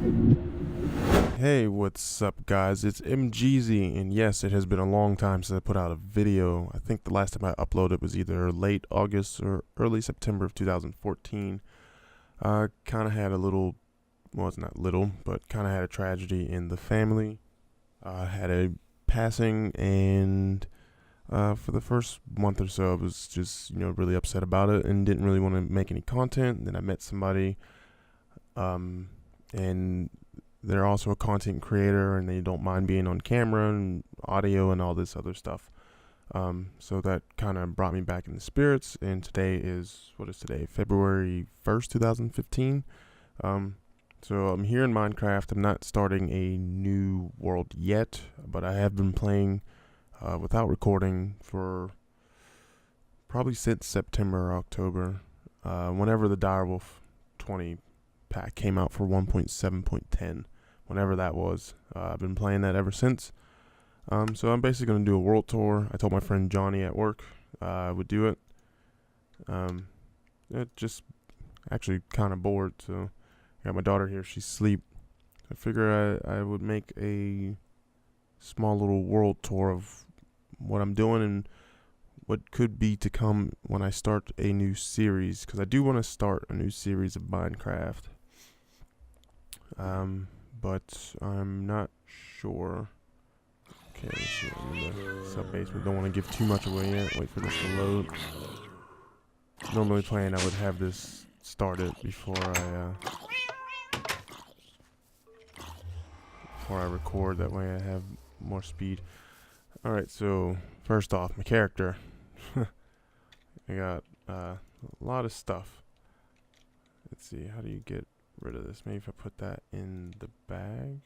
Hey, what's up, guys? It's MGZ, and yes, it has been a long time since I put out a video. I think the last time I uploaded was either late August or early September of 2014. Kind of had a little, well, it's not little, but kind of had a tragedy in the family. Had a passing, and for the first month or so, I was just, really upset about it and didn't really want to make any content. And then I met somebody, and they're also a content creator and they don't mind being on camera and audio and all this other stuff. So that kind of brought me back in the spirits. And today is, what is today? February 1st, 2015. So I'm here in Minecraft. I'm not starting a new world yet, but I have been playing without recording for probably since September or October. Whenever the Direwolf 20 pack came out for 1.7.10, whenever that was. I've been playing that ever since. So I'm basically going to do a world tour. I told my friend Johnny at work I would do it. It just actually kind of bored, so I got my daughter here. She's asleep. I figure I would make a small little world tour of what I'm doing and what could be to come when I start a new series, because I do want to start a new series of Minecraft. But I'm not sure. Okay, let's see. I'm in the sub-basement. Don't want to give too much away yet. Wait for this to load. Normally playing, I would have this started before I record. That way I have more speed. Alright, so first off, my character. I got a lot of stuff. Let's see, how do you get rid of this? Maybe if I put that in the bag.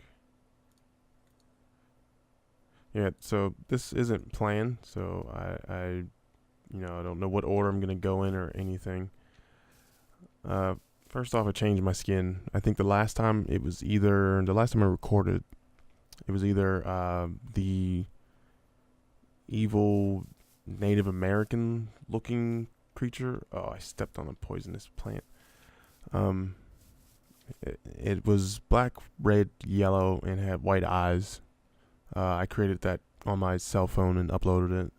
Yeah, so this isn't planned, so I don't know what order I'm gonna go in or anything. First off, I changed my skin. I think the last time I recorded, it was either the evil Native American looking creature. Oh, I stepped on a poisonous plant. It was black, red, yellow, and had white eyes. I created that on my cell phone and uploaded it.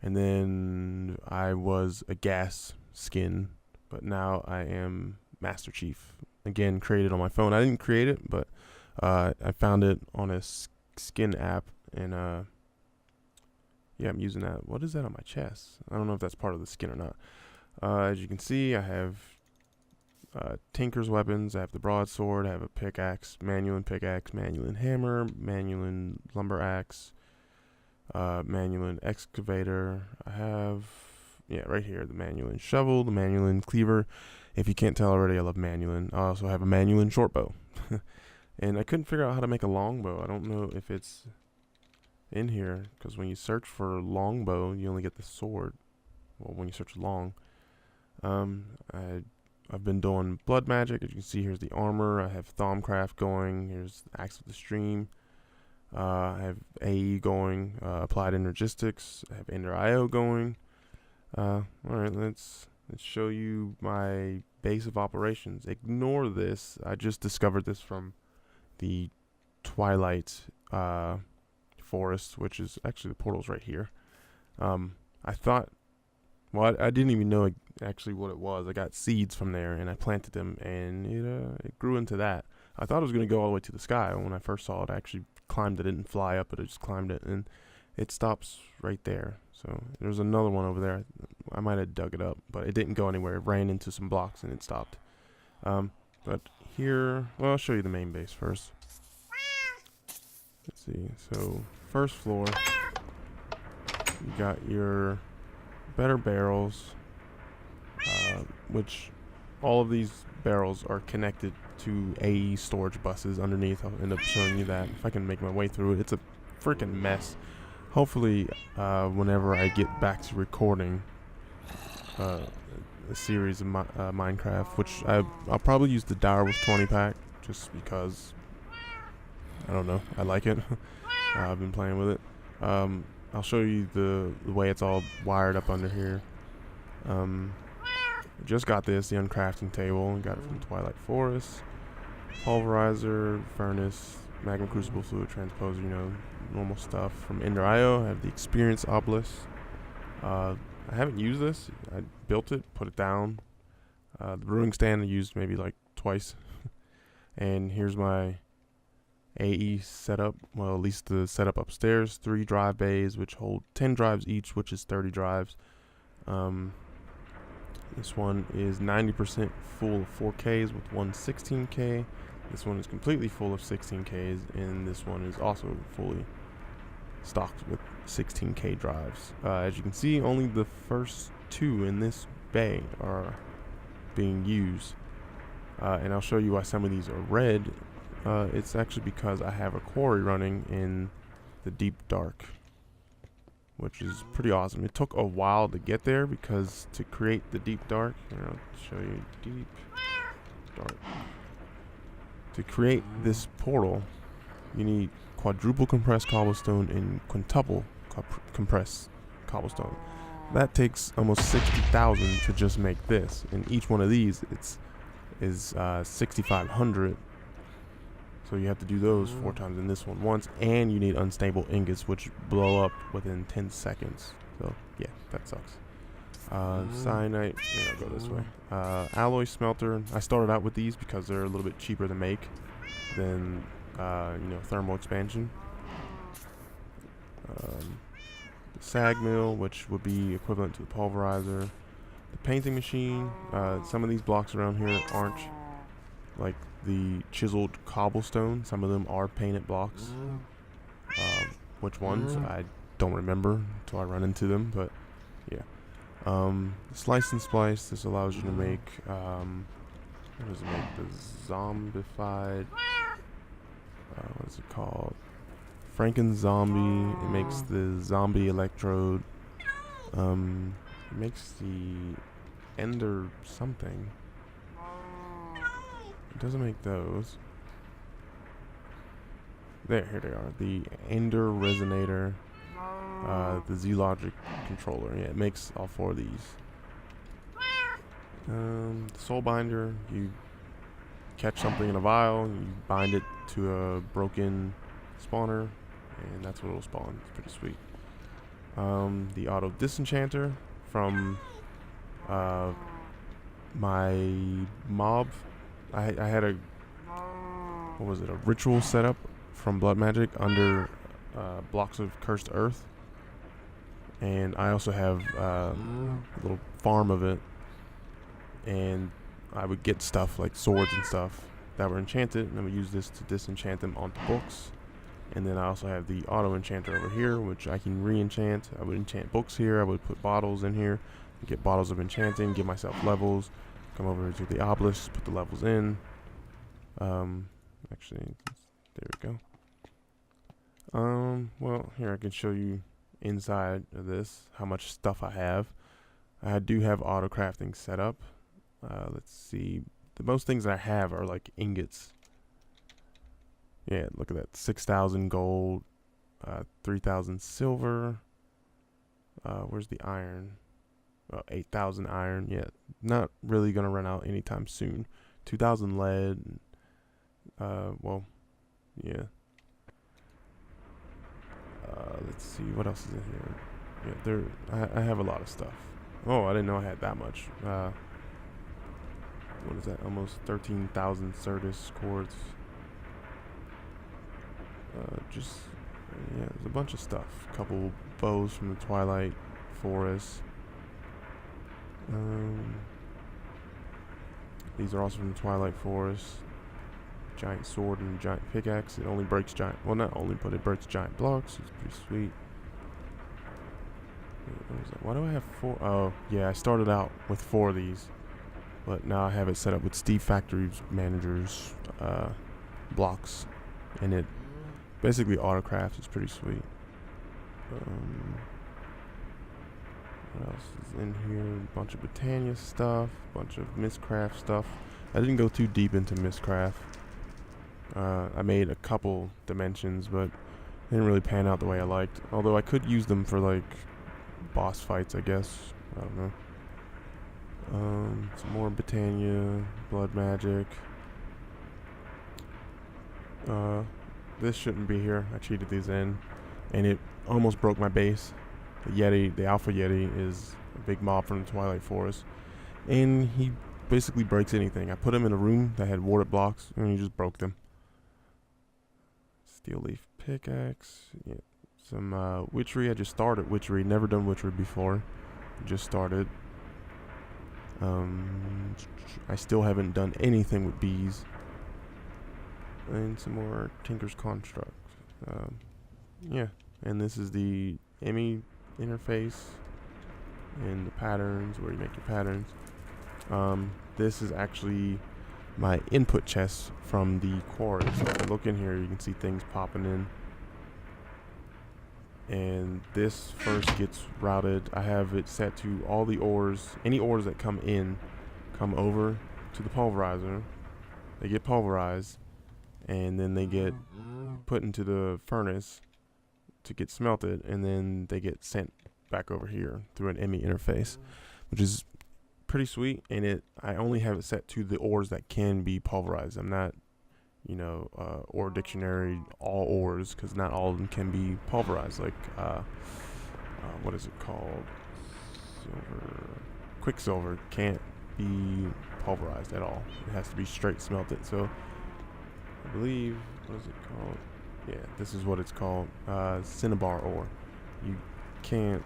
And then I was a gas skin, but now I am Master Chief. Again, created on my phone. I didn't create it, but I found it on a skin app, and yeah, I'm using that. What is that on my chest? I don't know if that's part of the skin or not. As you can see, I have Tinker's weapons. I have the broadsword. I have a pickaxe, Manual pickaxe, Manual hammer, Manual lumber axe, Manual excavator. I have, right here, the Manual shovel, the Manual cleaver. If you can't tell already, I love Manual. I also have a Manual short bow. And I couldn't figure out how to make a longbow. I don't know if it's in here, because when you search for longbow, you only get the sword. Well, when you search long. I've been doing blood magic. As you can see, here's the armor. I have Thaumcraft going. Here's Axe of the Stream. I have AE going. Applied Energistics. I have Ender IO going. Alright, let's show you my base of operations. Ignore this. I just discovered this from the Twilight forest, which is actually the portal's right here. I thought, well, I didn't even know actually what it was. I got seeds from there and I planted them, and it grew into that. I thought it was going to go all the way to the sky. When I first saw it, I actually climbed it. It didn't fly up, but I just climbed it, and it stops right there. So there's another one over there. I might have dug it up, but it didn't go anywhere. It ran into some blocks and it stopped. But here, well, I'll show you the main base first. Let's see. So first floor, you got your better barrels, which all of these barrels are connected to AE storage buses underneath. I'll end up showing you that if I can make my way through it. It's a freaking mess. Hopefully, whenever I get back to recording a series of Minecraft, which I'll probably use the Direwolf 20 pack just because, I don't know, I like it. I've been playing with it. I'll show you the way it's all wired up under here. Just got this, the uncrafting table. Got it from Twilight Forest. pulverizer, furnace, magma crucible, fluid transposer, normal stuff. From Ender.io, I have the Experience Obelisk. I haven't used this. I built it, put it down. The brewing stand I used maybe like twice. And here's my AE setup. Well, at least the setup upstairs. 3 drive bays, which hold 10 drives each, which is 30 drives. This one is 90% full of 4Ks with one 16K. This one is completely full of 16Ks, and this one is also fully stocked with 16K drives. As you can see, only the first 2 in this bay are being used. And I'll show you why some of these are red. It's actually because I have a quarry running in the deep dark, which is pretty awesome. It took a while to get there because to create the deep dark, I'll show you deep dark. To create this portal, you need quadruple compressed cobblestone and quintuple compressed cobblestone. That takes almost 60,000 to just make this, and each one of these is 6,500. So you have to do those 4 times in this one once, and you need unstable ingots, which blow up within 10 seconds. So yeah, that sucks. Cyanite, I'll go this way. Alloy smelter. I started out with these because they're a little bit cheaper to make than thermal expansion. The sag mill, which would be equivalent to the pulverizer. The painting machine. Some of these blocks around here aren't like the chiseled cobblestone. Some of them are painted blocks. Which ones? I don't remember until I run into them, but yeah. Slice and splice. This allows you to make, what does it make? The zombified, what is it called? Franken zombie. It makes the zombie electrode. It makes the ender something. It doesn't make those. Here they are. The Ender Resonator, the Z-Logic controller. Yeah, it makes all 4 of these. The Soul Binder, you catch something in a vial, and you bind it to a broken spawner, and that's what it'll spawn. It's pretty sweet. The Auto Disenchanter from my mob. I had a ritual setup from Blood Magic under blocks of cursed earth, and I also have a little farm of it, and I would get stuff like swords and stuff that were enchanted, and I would use this to disenchant them onto books. And then I also have the auto enchanter over here, which I can re-enchant. I would enchant books here. I would put bottles in here, get bottles of enchanting, give myself levels. Come over to the obelisk, put the levels in. Actually, there we go. Well, here I can show you inside of this how much stuff I have. I do have auto crafting set up. Let's see. The most things I have are like ingots. Yeah, look at that. 6,000 gold, 3,000 silver. Where's the iron? 8,000 iron. Yeah, not really gonna run out anytime soon. 2,000 lead. Well, yeah. Let's see what else is in here. Yeah, I have a lot of stuff. Oh, I didn't know I had that much. What is that? Almost 13,000 Certus quartz. Yeah, there's a bunch of stuff. A couple bows from the Twilight Forest. These are also from the Twilight Forest. Giant sword and giant pickaxe. It only breaks giant. Well, not only, but it breaks giant blocks. It's pretty sweet. Why do I have 4? Oh, yeah, I started out with 4 of these, but now I have it set up with Steve Factory's manager's blocks, and it basically autocrafts. It's pretty sweet. What else is in here? A bunch of Britannia stuff, a bunch of Mistcraft stuff. I didn't go too deep into Mistcraft. I made a couple dimensions, but they didn't really pan out the way I liked. Although I could use them for like boss fights, I guess. I don't know. Some more Britannia, Blood Magic. This shouldn't be here. I cheated these in, and it almost broke my base. The Yeti, the Alpha Yeti, is a big mob from the Twilight Forest, and he basically breaks anything. I put him in a room that had warded blocks, and he just broke them. Steel leaf pickaxe. Yeah. Some witchery. I just started witchery. Never done witchery before. Just started. I still haven't done anything with bees. And some more Tinker's Construct. Yeah. And this is the ME interface and the patterns, where you make your patterns. This is actually my input chest from the quarry. So if I look in here, you can see things popping in. And this first gets routed. I have it set to all the ores. Any ores that come in come over to the pulverizer. They get pulverized, and then they get put into the furnace to get smelted, and then they get sent back over here through an ME interface, which is pretty sweet. And I only have it set to the ores that can be pulverized. I'm not, ore dictionary all ores, because not all of them can be pulverized. Like what is it called? Quicksilver can't be pulverized at all. It has to be straight smelted. So I believe, what is it called? Yeah, this is what it's called. Cinnabar ore. You can't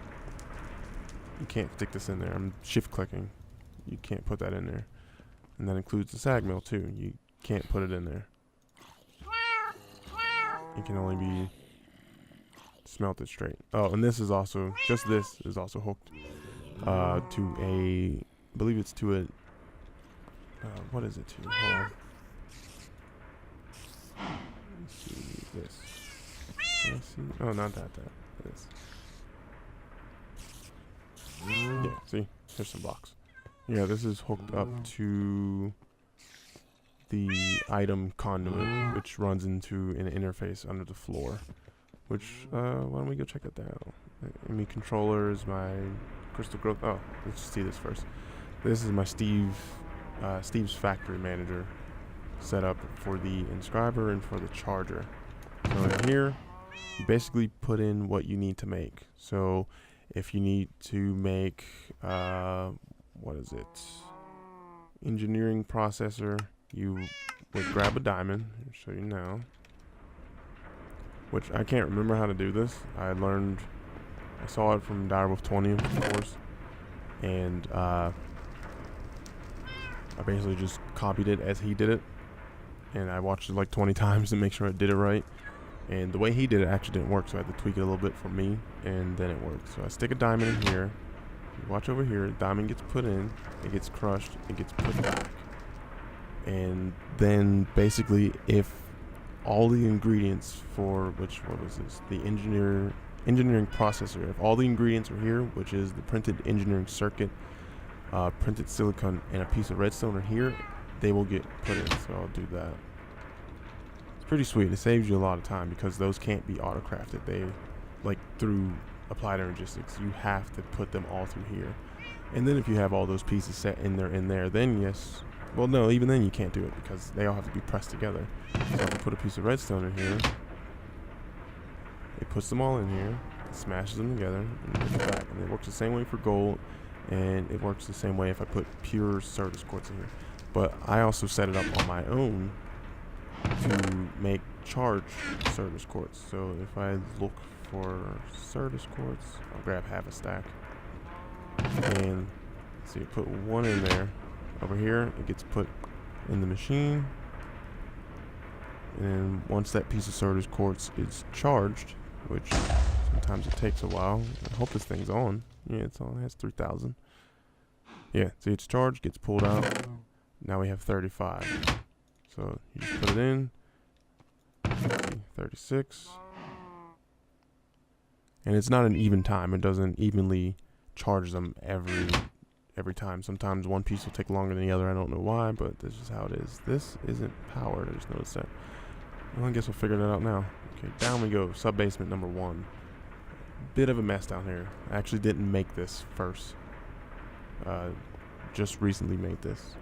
stick this in there. I'm shift clicking. You can't put that in there. And that includes the sag mill too. You can't put it in there. It can only be smelted straight. Oh, and this is also, just this is also hooked to a, I believe it's to a, what is it to? Hold on. Let's see this. Let's see. Oh, not that. This. Yeah, see? Here's some blocks. Yeah, this is hooked up to the item conduit, which runs into an interface under the floor. Which, why don't we go check that out? ME controllers, my crystal growth. Oh, let's see this first. This is my Steve's factory manager setup for the inscriber and for the charger. So in here, you basically put in what you need to make. So if you need to make, what is it? Engineering processor, you would grab a diamond. I'll show you now. Which I can't remember how to do this. I saw it from Direwolf 20, of course. And I basically just copied it as he did it. And I watched it like 20 times to make sure I did it right. And the way he did it actually didn't work, so I had to tweak it a little bit for me, and then it worked. So I stick a diamond in here. You watch over here, diamond gets put in, it gets crushed, it gets put back. And then basically, if all the ingredients for, what was this? The engineering processor, if all the ingredients are here, which is the printed engineering circuit, printed silicon, and a piece of redstone are here, they will get put in. So I'll do that. It's pretty sweet. It saves you a lot of time because those can't be auto crafted. They, like through Applied Energistics, you have to put them all through here. And then if you have all those pieces set in there, then yes. Well, no, even then you can't do it because they all have to be pressed together. So I can put a piece of redstone in here. It puts them all in here, smashes them together, and puts it back. And it works the same way for gold, and it works the same way if I put pure Certus quartz in here. But I also set it up on my own to make charged Certus quartz. So if I look for Certus quartz, I'll grab half a stack. And see, put one in there. Over here, it gets put in the machine. And once that piece of Certus quartz is charged, which sometimes it takes a while. I hope this thing's on. Yeah, it's on. It has 3,000. Yeah, see, it's charged, gets pulled out. Now we have 35. So you just put it in. 36. And it's not an even time. It doesn't evenly charge them every time. Sometimes one piece will take longer than the other. I don't know why, but this is how it is. This isn't powered. I just noticed that. Well, I guess we'll figure that out now. Okay, down we go. Sub-basement number 1. Bit of a mess down here. I actually didn't make this first. Just recently made this.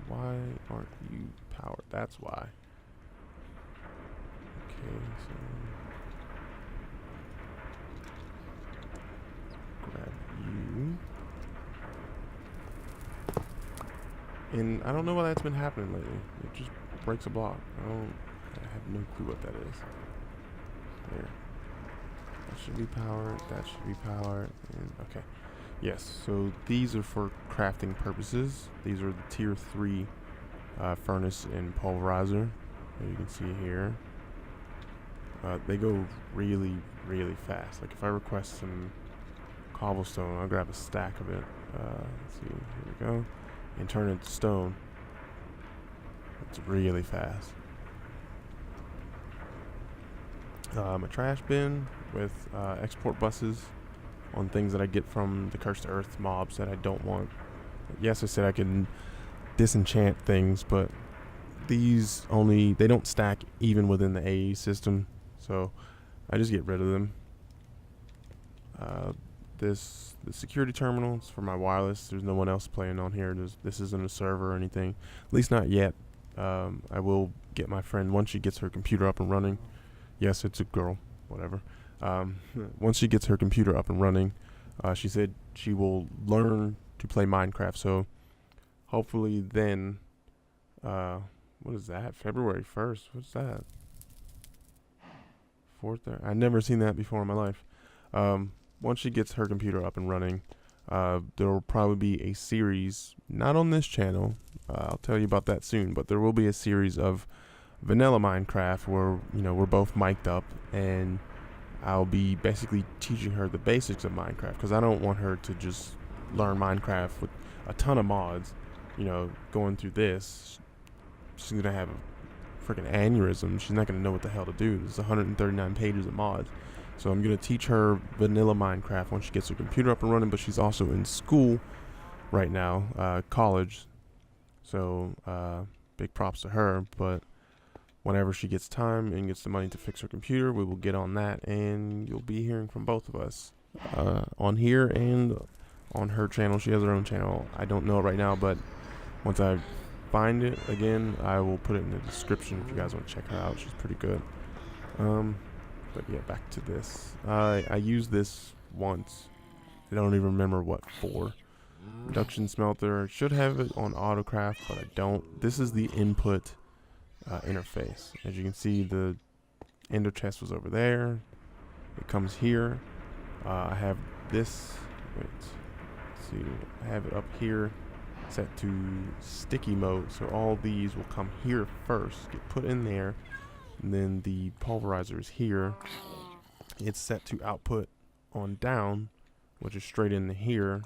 Why aren't you powered? That's why. so grab you. And I don't know why that's been happening lately. It just breaks a block. I have no clue what that is. There. That should be powered. That should be powered. And okay. Yes, so these are for crafting purposes. These are the tier 3 furnace and pulverizer. As you can see here. They go really, really fast. Like if I request some cobblestone, I'll grab a stack of it. Let's see, here we go. And turn it to stone. It's really fast. A trash bin with export buses on things that I get from the Cursed Earth mobs that I don't want. Yes, I said I can disenchant things, but these they don't stack even within the AE system, so I just get rid of them. The security terminal is for my wireless. There's no one else playing on here. This isn't a server or anything, at least not yet. I will get my friend once she gets her computer up and running. Yes, it's a girl, whatever. Once she gets her computer up and running, she said she will learn to play Minecraft. So hopefully then, what is that? February 1st. What's that? 4th. I've never seen that before in my life. Once she gets her computer up and running, there will probably be a series, not on this channel. I'll tell you about that soon, but there will be a series of vanilla Minecraft where, we're both mic'd up, and I'll be basically teaching her the basics of Minecraft, because I don't want her to just learn Minecraft with a ton of mods. Going through this, she's gonna have a freaking aneurysm. She's not gonna know what the hell to do. There's 139 pages of mods. So I'm going to teach her vanilla Minecraft once she gets her computer up and running, but she's also in school right now, college. So big props to her, but whenever she gets time and gets the money to fix her computer, we will get on that, and you'll be hearing from both of us on here and on her channel. She has her own channel. I don't know it right now, but once I find it again, I will put it in the description if you guys want to check her out. She's pretty good. But yeah, back to this. I used this once. I don't even remember what for. Reduction smelter. I should have it on autocraft, but I don't. This is the input interface. As you can see, the ender chest was over there. It comes here. I have this. Wait. Let's see. I have it up here set to sticky mode. So all these will come here first, get put in there. And then the pulverizer is here. It's set to output on down, which is straight into here.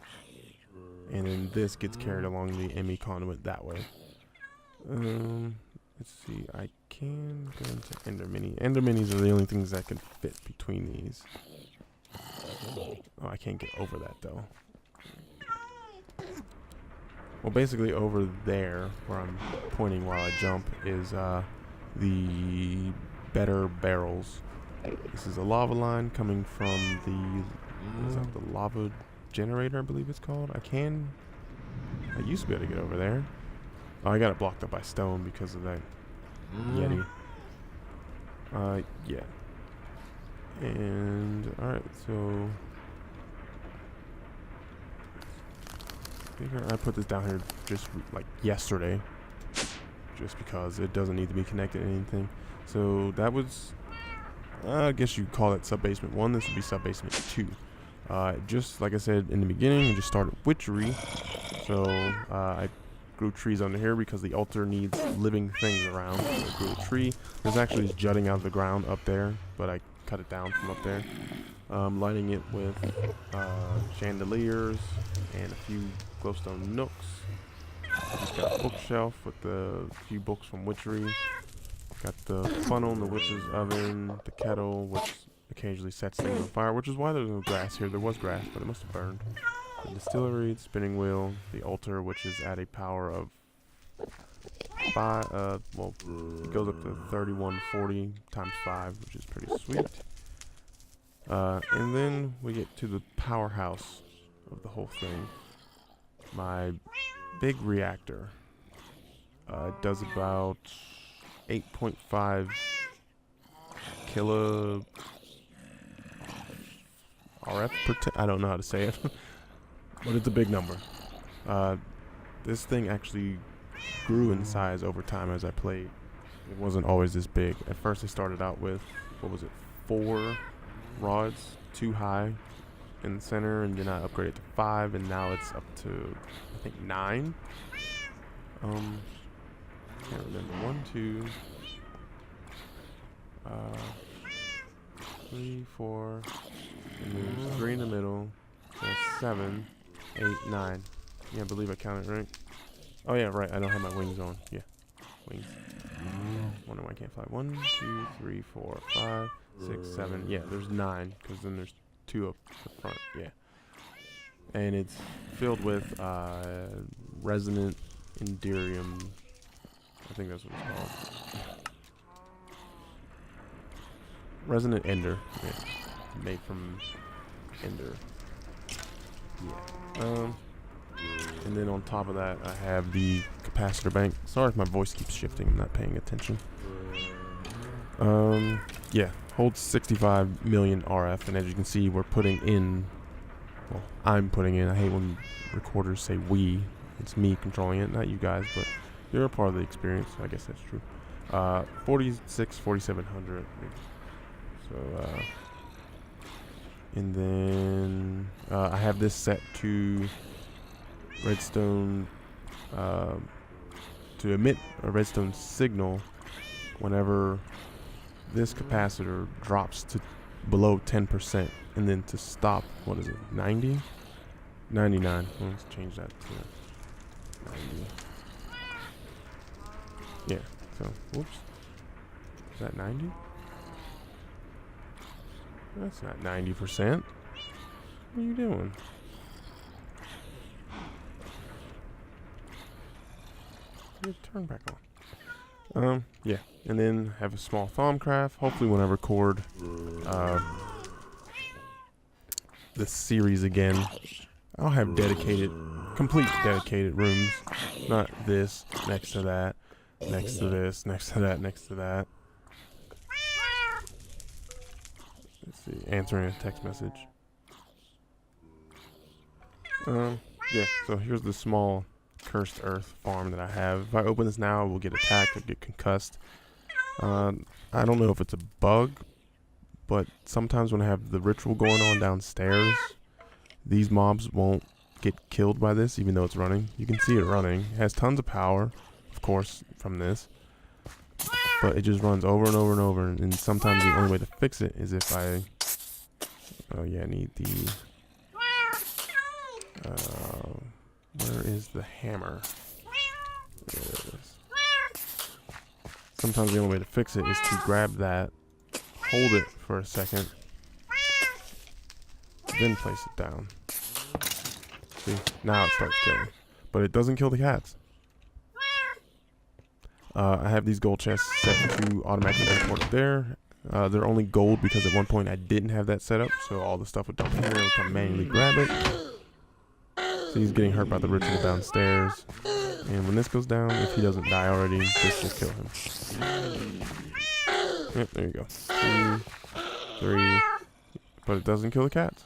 And then this gets carried along the ME conduit that way. Let's see. I can go into Ender Mini. Ender Minis are the only things that can fit between these. Oh, I can't get over that though. Well, basically over there, where I'm pointing while I jump, is the better barrels. This is a lava line coming from the lava generator, I believe it's called. I used to be able to get over there. Oh, I got it blocked up by stone because of that Yeti. Yeah. And alright, so I put this down here just like yesterday, just because it doesn't need to be connected to anything. So that was, I guess you call it sub-basement 1. This would be sub-basement 2. Just like I said in the beginning, I just started witchery. So I grew trees under here because the altar needs living things around. So I grew a tree. There's actually jutting out of the ground up there, but I cut it down from up there. Lighting it with chandeliers and a few glowstone nooks. Just got a bookshelf with a few books from witchery. Got the funnel in the witch's oven, the kettle, which occasionally sets things on fire, which is why there's no grass here. There was grass, but it must have burned. The distillery, the spinning wheel, the altar, which is at a power of 5, well, it goes up to 3140 times 5, which is pretty sweet. And then we get to the powerhouse of the whole thing. My big reactor. It does about 8.5 kilo RF per I don't know how to say it, but it's a big number. This thing actually grew in size over time as I played. It wasn't always this big. At first I started out with, what was it, 4 rods, 2 high in the center, and then I upgraded to 5, and now it's up to, I think, 9. Can't remember. 1, 2, 3, 4, and there's 3 in the middle. So that's 7, 8, 9. Yeah, I believe I counted right. Oh yeah, right. I don't have my wings on. Yeah, wings. Wonder why I can't fly. 1, 2, 3, 4, 5, 6, 7. Yeah, there's 9 because then there's 2 up the front. Yeah, and it's filled with resonant enderium. I think that's what it's called. Resonant ender. Yeah, made from ender. Yeah. And then on top of that, I have the capacitor bank. Sorry if my voice keeps shifting. I'm not paying attention. Yeah, holds 65 million RF, and as you can see, we're putting in. Well, I'm putting in. I hate when recorders say we. It's me controlling it, not you guys, but you're a part of the experience. So I guess that's true. 4700. So, and then I have this set to redstone to emit a redstone signal whenever this capacitor drops to below 10%, and then to stop, what is it, 90? 99. Let's change that to 90. Yeah, so, whoops. Is that 90? That's not 90%. What are you doing? Turn back on. Yeah, and then have a small Thaumcraft. Hopefully when I record this series again, I'll have complete dedicated rooms. Not this, next to that, next to this, next to that, next to that. Let's see, answering a text message. Yeah, so here's the small cursed earth farm that I have. If I open this now, I will get attacked or get concussed. I don't know if it's a bug, but sometimes when I have the ritual going on downstairs, these mobs won't get killed by this, even though it's running. You can see it running. It has tons of power, of course, from this, but it just runs over and over and over, and sometimes the only way to fix it is if I I need the where is the hammer? There it is. Sometimes the only way to fix it is to grab that, hold it for a second, then place it down. See, now it starts killing, but it doesn't kill the cats. I have these gold chests set to automatically import there. They're only gold because at one point I didn't have that set up, so all the stuff would dump in here, I would come manually grab it. So he's getting hurt by the ritual downstairs. And when this goes down, if he doesn't die already, this will kill him. Yep, there you go. 2, 3. But it doesn't kill the cats.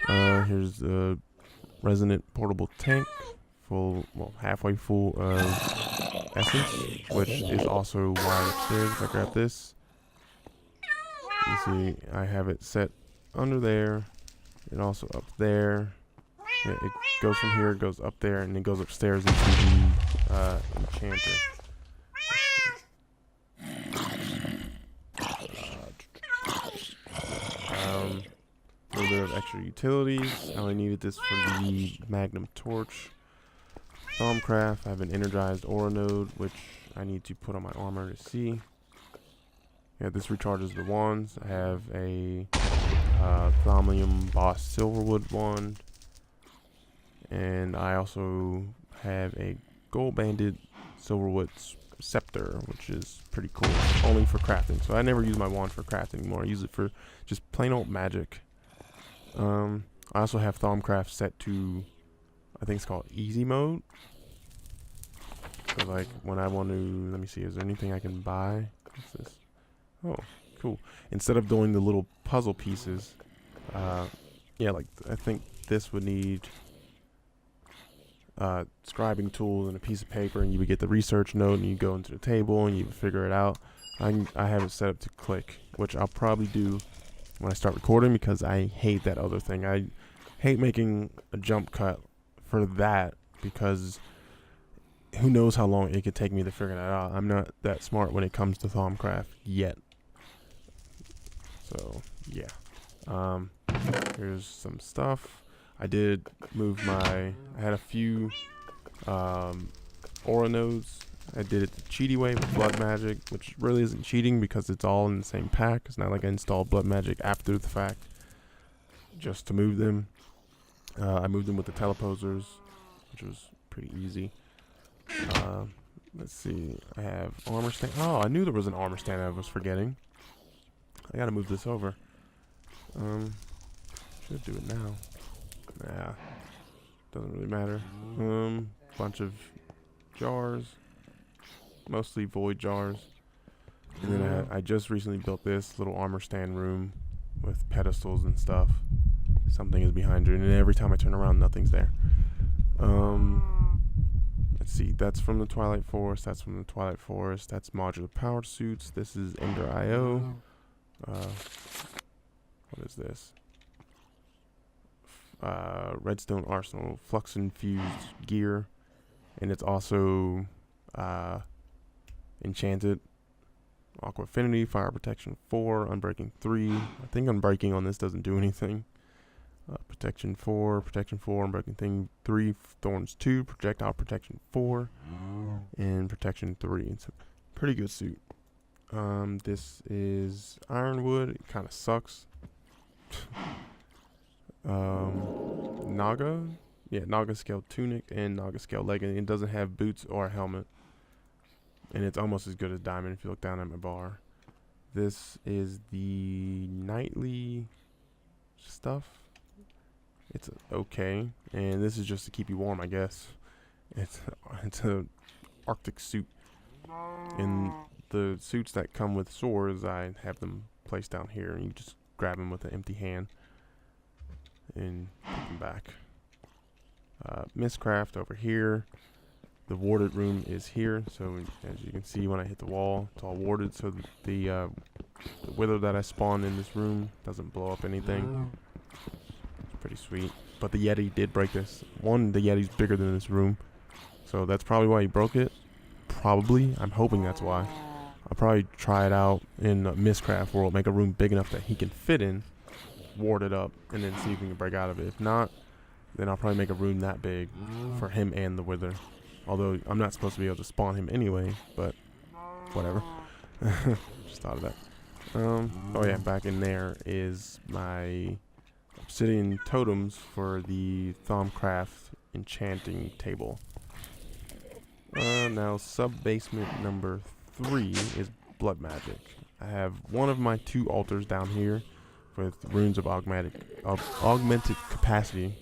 Here's the resonant portable tank. Halfway full of essence, which is also why upstairs. If I grab this, you see I have it set under there, and also up there. Yeah, it goes from here, it goes up there, and it goes upstairs into the enchanter. A little bit of extra utilities. I only needed this for the magnum torch. Thaumcraft. I have an energized aura node, which I need to put on my armor to see. Yeah, this recharges the wands. I have a Thaumium Boss Silverwood wand. And I also have a gold banded Silverwood scepter, which is pretty cool. Only for crafting. So I never use my wand for crafting anymore. I use it for just plain old magic. I also have Thaumcraft set to, I think it's called easy mode. So like when I want to, let me see, is there anything I can buy? What's this? Oh, Cool. Instead of doing the little puzzle pieces, yeah, like I think this would need scribing tools and a piece of paper, and you would get the research note, and you go into the table, and you figure it out. I have it set up to click, which I'll probably do when I start recording, because I hate that other thing. I hate making a jump cut for that, because who knows how long it could take me to figure that out. I'm not that smart when it comes to Thaumcraft yet. So yeah, here's some stuff. I did move I had a few aura nodes. I did it the cheaty way with Blood Magic, which really isn't cheating because it's all in the same pack. It's not like I installed Blood Magic after the fact just to move them. I moved them with the teleposers, which was pretty easy. Let's see. I have armor stand. Oh, I knew there was an armor stand I was forgetting. I gotta move this over. Should do it now. Nah, doesn't really matter. Bunch of jars, mostly void jars. And then I just recently built this little armor stand room with pedestals and stuff. Something is behind it, and every time I turn around, nothing's there. Let's see. That's from the Twilight Forest. That's from the Twilight Forest. That's modular power suits. This is Ender IO. What is this? Redstone Arsenal, flux infused gear, and it's also enchanted. Aqua Affinity, Fire Protection 4, Unbreaking 3. I think Unbreaking on this doesn't do anything. Protection 4, Unbreaking 3, Thorns 2, Projectile Protection 4, and Protection 3. It's a pretty good suit. This is Ironwood. It kind of sucks. Naga, yeah, Naga scale tunic and Naga scale legging. It doesn't have boots or a helmet, and it's almost as good as diamond if you look down at my bar. This is the nightly stuff. It's okay, and this is just to keep you warm, I guess. It's a Arctic suit, and the suits that come with swords, I have them placed down here, and you just grab them with an empty hand and put them back. Mistcraft over here. The warded room is here, so as you can see when I hit the wall, it's all warded, so the wither that I spawned in this room doesn't blow up anything. It's pretty sweet. But the Yeti did break this. One, the Yeti's bigger than this room, so that's probably why he broke it. Probably. I'm hoping that's why. I'll probably try it out in Mistcraft world, make a room big enough that he can fit in, ward it up, and then see if we can break out of it. If not, then I'll probably make a room that big for him and the wither. Although I'm not supposed to be able to spawn him anyway, but whatever. Just thought of that. Oh yeah, back in there is my obsidian totems for the Thaumcraft enchanting table. Now sub-basement number 3 is Blood Magic. I have one of my 2 altars down here with runes of augmented capacity.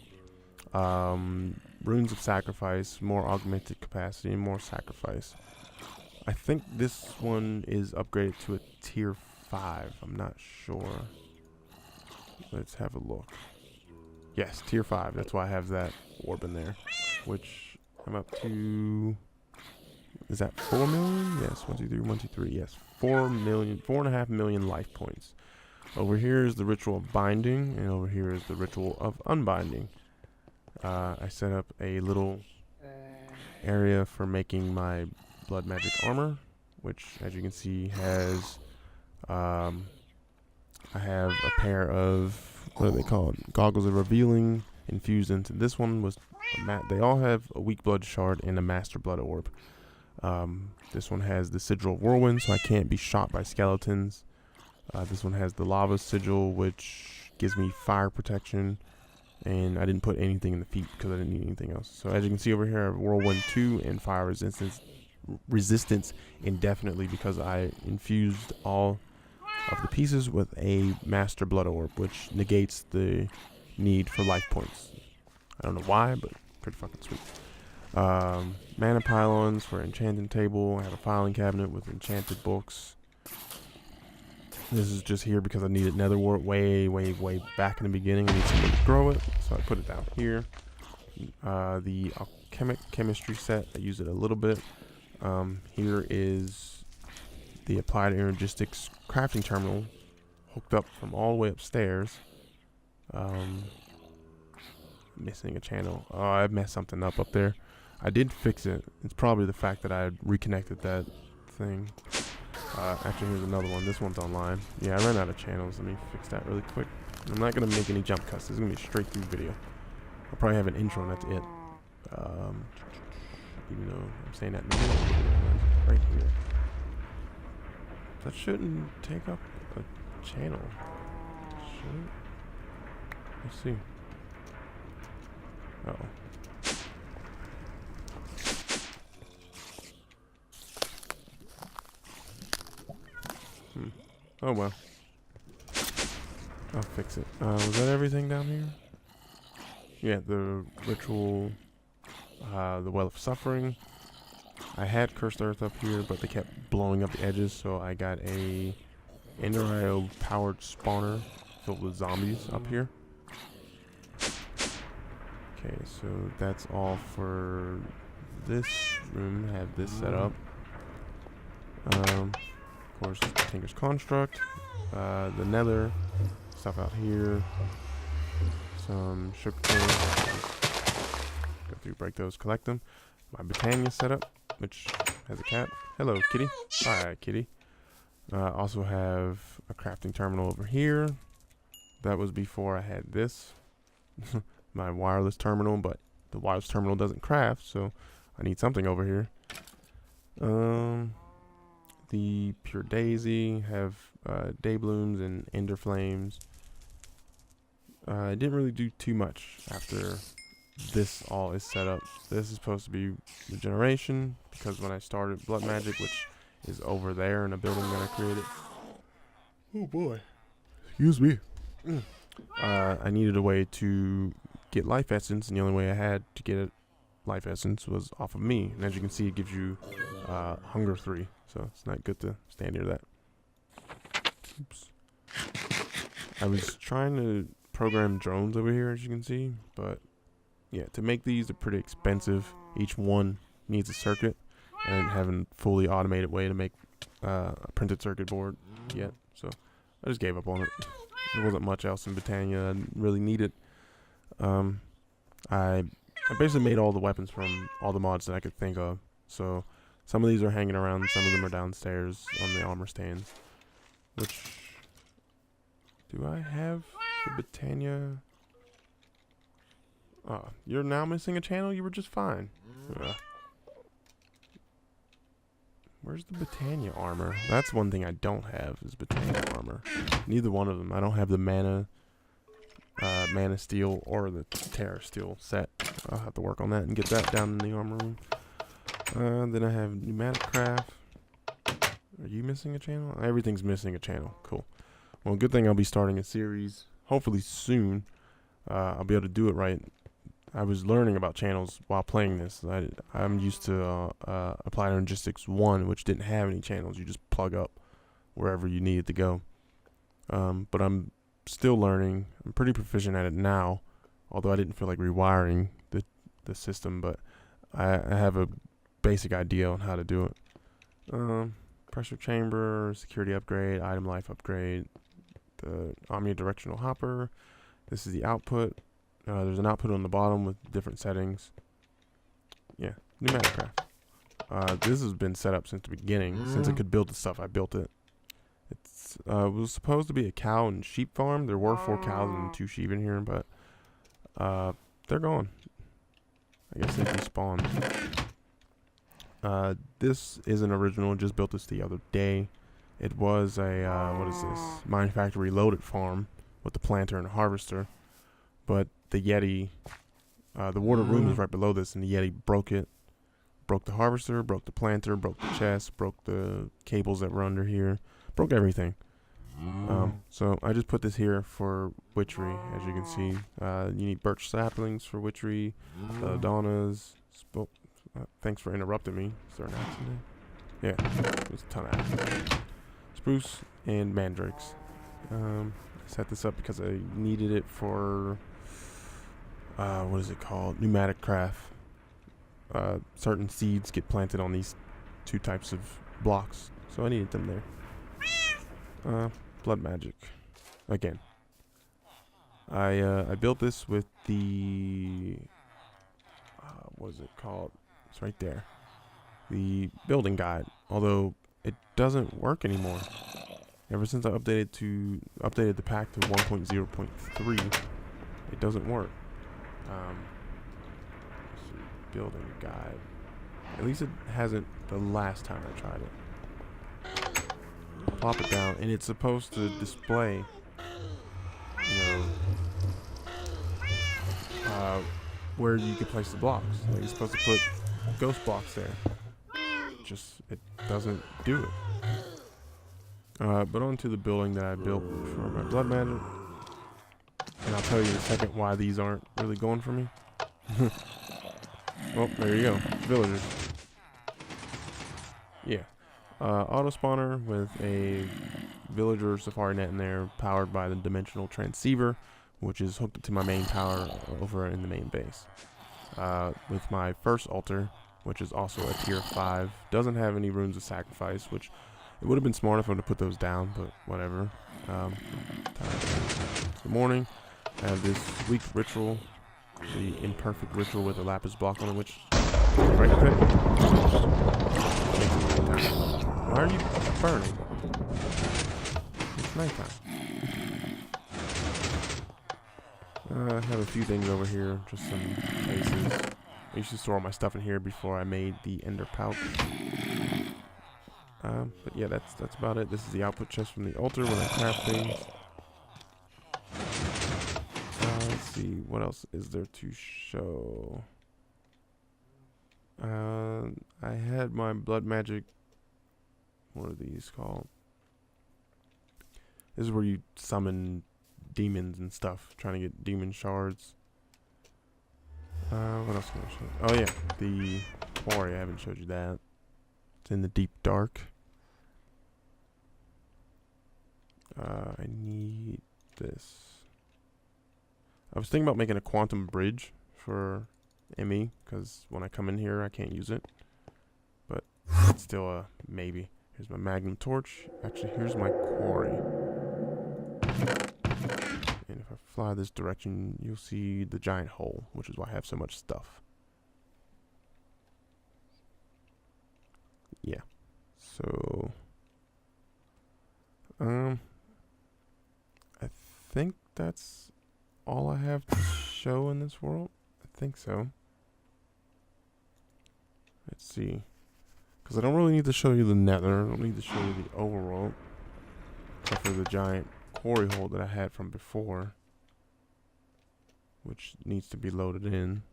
Runes of sacrifice, more augmented capacity, and more sacrifice. I think this one is upgraded to a tier 5. I'm not sure. Let's have a look. Yes, tier 5. That's why I have that orb in there. Which I'm up to... Is that 4 million? Yes, 1, 2, 3, 1, 2, 3. Yes, 4 million, 4.5 million life points. Over here is the Ritual of Binding, and over here is the Ritual of Unbinding. I set up a little area for making my blood magic armor, which, as you can see, has I have a pair of, what are they called? Goggles of Revealing infused into this one. They all have a weak blood shard and a master blood orb. This one has the Sigil of Whirlwind, so I can't be shot by skeletons. This one has the Lava Sigil, which gives me fire protection. And I didn't put anything in the feet because I didn't need anything else. So as you can see over here, I have Whirlwind 2 and Fire Resistance indefinitely because I infused all of the pieces with a Master Blood Orb, which negates the need for life points. I don't know why, but pretty fucking sweet. Mana pylons for enchanting table. I have a filing cabinet with enchanted books. This is just here because I needed nether wart way back in the beginning. I need somewhere to grow it, so I put it down here. The alchemic chemistry set, I use it a little bit. Here is the applied energistics crafting terminal hooked up from all the way upstairs. Missing a channel. Oh, I messed something up there. I did fix it. It's probably the fact that I had reconnected that thing. Actually, here's another one. This one's online. Yeah, I ran out of channels. Let me fix that really quick. I'm not going to make any jump cuts. This is going to be a straight through video. I'll probably have an intro and that's it. Even though I'm saying that in the middle of the video, right here. That shouldn't take up a channel. Should it? Let's see. Uh-oh. Oh well. I'll fix it. Was that everything down here? Yeah, the ritual, the Well of Suffering. I had Cursed Earth up here, but they kept blowing up the edges, so I got a Ender IO powered spawner filled with zombies up here. Okay, so that's all for this room. Have this set up. Of course, Tinker's Construct, the Nether stuff out here, some sugar cane. Go through, break those, collect them. My Botania setup, which has a cat. Hello, kitty. Hi, kitty. Also have a crafting terminal over here. That was before I had this, my wireless terminal, but the wireless terminal doesn't craft, so I need something over here. The Pure Daisy, have Day Blooms and Ender Flames. I didn't really do too much after this all is set up. This is supposed to be regeneration, because when I started Blood Magic, which is over there in a building that I created. Oh boy. Excuse me. I needed a way to get Life Essence, and the only way I had to get Life Essence was off of me. And as you can see, it gives you Hunger 3. So it's not good to stand near that. Oops. I was trying to program drones over here, as you can see, but yeah, to make these, they're pretty expensive. Each one needs a circuit, and I didn't have a fully automated way to make a printed circuit board yet, so I just gave up on it. There wasn't much else in Botania I really needed. I basically made all the weapons from all the mods that I could think of, so some of these are hanging around, some of them are downstairs on the armor stands. Which, do I have the Botania? Oh, you're now missing a channel? You were just fine. Where's the Botania armor? That's one thing I don't have, is Botania armor. Neither one of them. I don't have the Mana Steel or the Terra Steel set. I'll have to work on that and get that down in the armor room. Then I have Pneumatic Craft. Are you missing a channel? Everything's missing a channel. Cool. Well, good thing I'll be starting a series, hopefully soon. I'll be able to do it right. I was learning about channels while playing this. I'm used to Applied Energistics 1, which didn't have any channels. You just plug up wherever you need it to go. But I'm still learning. I'm pretty proficient at it now, although I didn't feel like rewiring the system, but I have a basic idea on how to do it. Pressure chamber, security upgrade, item life upgrade, the omnidirectional hopper. This is the output. There's an output on the bottom with different settings. Yeah, Pneumatic Craft. This has been set up since the beginning. Since I could build the stuff, I built it. It was supposed to be a cow and sheep farm. There were 4 cows and 2 sheep in here, but they're gone. I guess they respawned. This is an original. Just built this the other day. It was a what is this? Mine Factory loaded farm with the planter and harvester, but the Yeti, the water room is right below this, and the Yeti broke it. Broke the harvester, broke the planter, broke the chest, broke the cables that were under here, broke everything. So I just put this here for witchery, as you can see. You need birch saplings for witchery, belladonnas. Thanks for interrupting me. Is there an accident? Yeah, there's a ton of accidents. spruce and mandrakes. I set this up because I needed it for what is it called? Pneumatic craft. Certain seeds get planted on these two types of blocks, so I needed them there. Blood magic. Again. I built this with the what is it called? It's right there. The building guide. Although it doesn't work anymore. Ever since I updated the pack to 1.0.3, it doesn't work. Let's see, building guide. At least it hasn't the last time I tried it. Plop it down, and it's supposed to display, where you can place the blocks. Like you're supposed to put ghost blocks there. Just it doesn't do it. But on to the building that I built for my blood magic. And I'll tell you in a second why these aren't really going for me. Well, there you go. Villagers. Yeah. Auto spawner with a villager safari net in there, powered by the dimensional transceiver, which is hooked up to my main tower over in the main base. With my first altar, which is also a tier 5, doesn't have any runes of sacrifice, which it would have been smart if I would have put those down, but whatever. Good morning. I have this weak ritual, the imperfect ritual with a lapis block on it, which right click. Why are you burning? It's nighttime. I have a few things over here, just some cases. I used to store all my stuff in here before I made the ender pouch. But yeah, that's about it. This is the output chest from the altar when I craft things. Let's see, what else is there to show? I had my blood magic. What are these called? This is where you summon demons and stuff, trying to get demon shards. What else can I show? Oh yeah, the quarry. I haven't showed you that. It's in the deep dark. I need this. I was thinking about making a quantum bridge for ME, because when I come in here I can't use it. But it's still a maybe. Here's my magnum torch. Actually, here's my quarry. And if I fly this direction, you'll see the giant hole, which is why I have so much stuff. Yeah. So, I think that's all I have to show in this world. I think so. Let's see. Because I don't really need to show you the nether. I don't need to show you the overworld. Except for the giant quarry hole that I had from before. Which needs to be loaded in.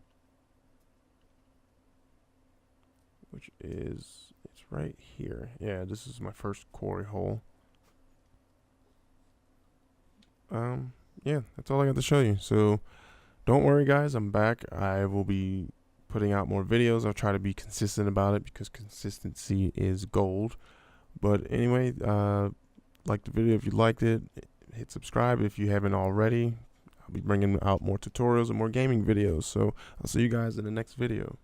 Which is, it's right here. Yeah, this is my first quarry hole. Yeah, that's all I got to show you. So, don't worry guys, I'm back. I will be putting out more videos. I'll try to be consistent about it because consistency is gold. But anyway, like the video if you liked it. Hit subscribe if you haven't already. I'll be bringing out more tutorials and more gaming videos. So, I'll see you guys in the next video.